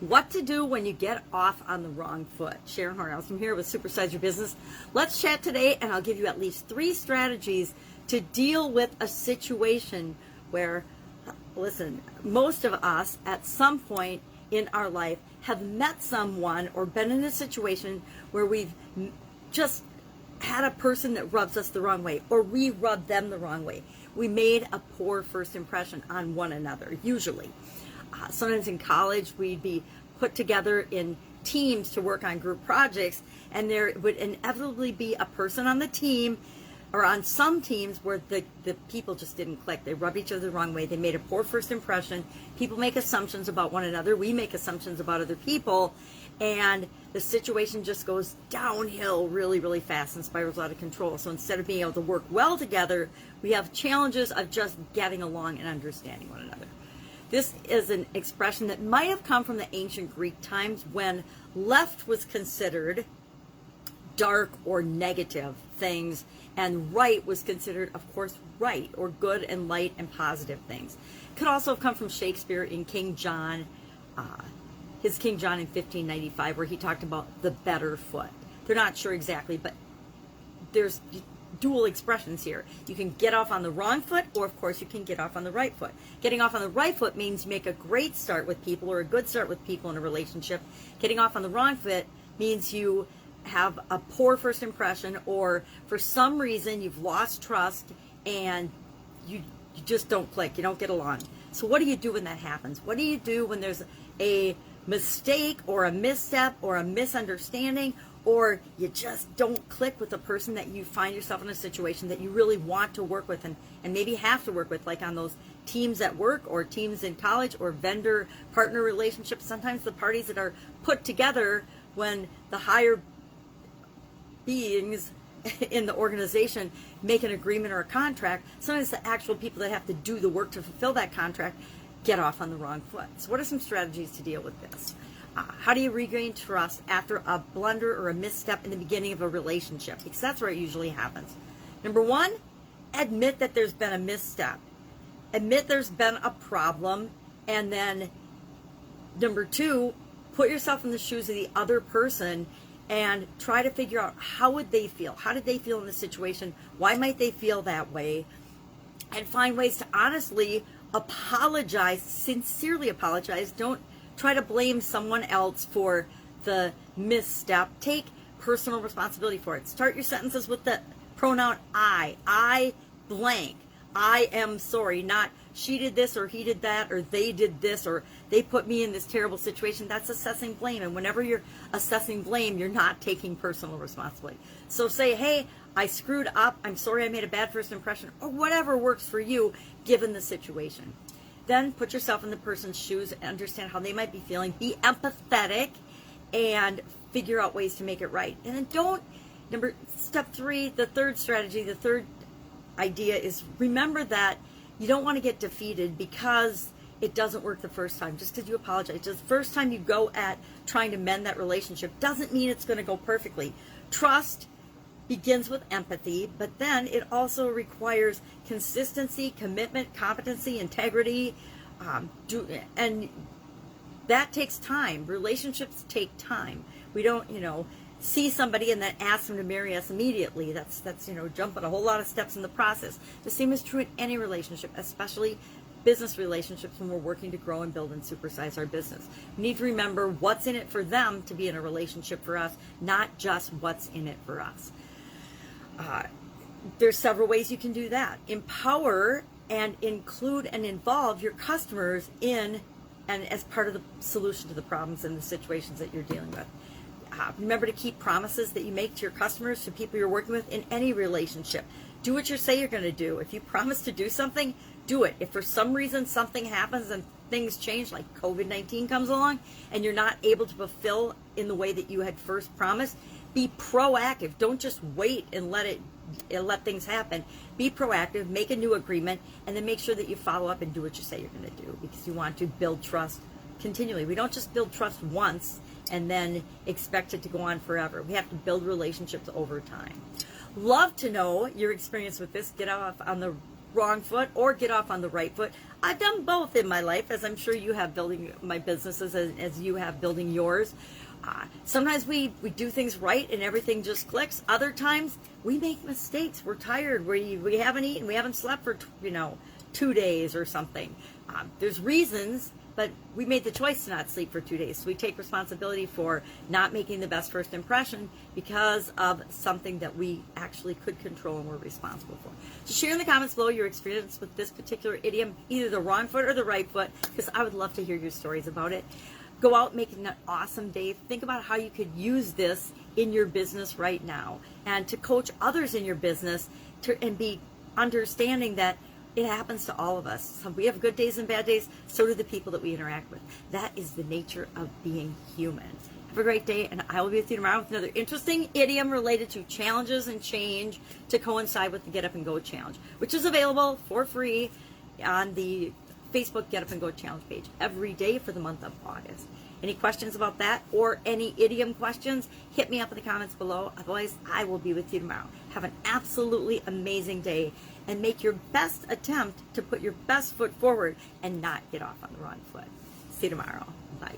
What to do when you get off on the wrong foot. Sharon Horne-Ellstrom here with Supersize Your Business. Let's chat today, and I'll give you at least 3 strategies to deal with a situation where, listen, most of us at some point in our life have met someone or been in a situation where we've just had a person that rubs us the wrong way, or we rubbed them the wrong way. We made a poor first impression on one another, usually. Sometimes in college, we'd be put together in teams to work on group projects, and there would inevitably be a person on the team or on some teams where the people just didn't click. They rubbed each other the wrong way. They made a poor first impression. People make assumptions about one another. We make assumptions about other people, and the situation just goes downhill really, really fast and spirals out of control. So instead of being able to work well together, we have challenges of just getting along and understanding one another. This is an expression that might have come from the ancient Greek times when left was considered dark or negative things, and right was considered, of course, right or good and light and positive things. Could also have come from Shakespeare in King John, his King John in 1595, where he talked about the better foot. They're not sure exactly, but there's dual expressions here. You can get off on the wrong foot, or of course you can get off on the right foot. Getting off on the right foot means you make a great start with people or a good start with people in a relationship. Getting off on the wrong foot means you have a poor first impression, or for some reason you've lost trust and you just don't click, you don't get along. So what do you do when that happens? What do you do when there's a mistake or a misstep or a misunderstanding, or you just don't click with the person that you find yourself in a situation that you really want to work with and maybe have to work with, like on those teams at work or teams in college or vendor partner relationships? Sometimes the parties that are put together when the higher beings in the organization make an agreement or a contract, sometimes the actual people that have to do the work to fulfill that contract get off on the wrong foot. So what are some strategies to deal with this? How do you regain trust after a blunder or a misstep in the beginning of a relationship? Because that's where it usually happens. Number 1, admit that there's been a misstep. Admit there's been a problem. And then number 2, put yourself in the shoes of the other person and try to figure out, how would they feel? How did they feel in the situation? Why might they feel that way? And find ways to honestly apologize, sincerely apologize. Don't try to blame someone else for the misstep. Take personal responsibility for it. Start your sentences with the pronoun I. I blank. I am sorry. Not she did this or he did that or they did this or they put me in this terrible situation. That's assessing blame. And whenever you're assessing blame, you're not taking personal responsibility. So say, hey, I screwed up. I'm sorry I made a bad first impression, or whatever works for you given the situation. Then put yourself in the person's shoes and understand how they might be feeling. Be empathetic and figure out ways to make it right. And then step 3, the third strategy, the third idea is remember that you don't want to get defeated because it doesn't work the first time. Just because you apologize, just the first time you go at trying to mend that relationship doesn't mean it's going to go perfectly. Trust begins with empathy, but then it also requires consistency, commitment, competency, integrity, and that takes time. Relationships take time. We don't, see somebody and then ask them to marry us immediately. That's jumping a whole lot of steps in the process. The same is true in any relationship, especially business relationships when we're working to grow and build and supersize our business. We need to remember what's in it for them to be in a relationship for us, not just what's in it for us. There's several ways you can do that. Empower and include and involve your customers in and as part of the solution to the problems and the situations that you're dealing with. Remember to keep promises that you make to your customers, to people you're working with in any relationship. Do what you say you're going to do. If you promise to do something, do it. If for some reason something happens and things change, like COVID-19 comes along, and you're not able to fulfill in the way that you had first promised, be proactive. Don't just wait and let things happen. Be proactive, make a new agreement, and then make sure that you follow up and do what you say you're going to do, because you want to build trust continually. We don't just build trust once and then expect it to go on forever. We have to build relationships over time. Love to know your experience with this. Get off on the wrong foot or get off on the right foot. I've done both in my life, as I'm sure you have building my businesses as you have building yours. Sometimes we do things right and everything just clicks. Other times we make mistakes. We're tired. We haven't eaten. We haven't slept for 2 days or something. There's reasons, but we made the choice to not sleep for 2 days. So we take responsibility for not making the best first impression because of something that we actually could control and were responsible for. So share in the comments below your experience with this particular idiom, either the wrong foot or the right foot, because I would love to hear your stories about it. Go out, make it an awesome day. Think about how you could use this in your business right now and to coach others in your business and be understanding that it happens to all of us. So we have good days and bad days. So do the people that we interact with. That is the nature of being human. Have a great day, and I will be with you tomorrow with another interesting idiom related to challenges and change to coincide with the Get Up and Go Challenge, which is available for free on the Facebook Get Up and Go Challenge page every day for the month of August. Any questions about that or any idiom questions, hit me up in the comments below. Otherwise, I will be with you tomorrow. Have an absolutely amazing day and make your best attempt to put your best foot forward and not get off on the wrong foot. See you tomorrow. Bye.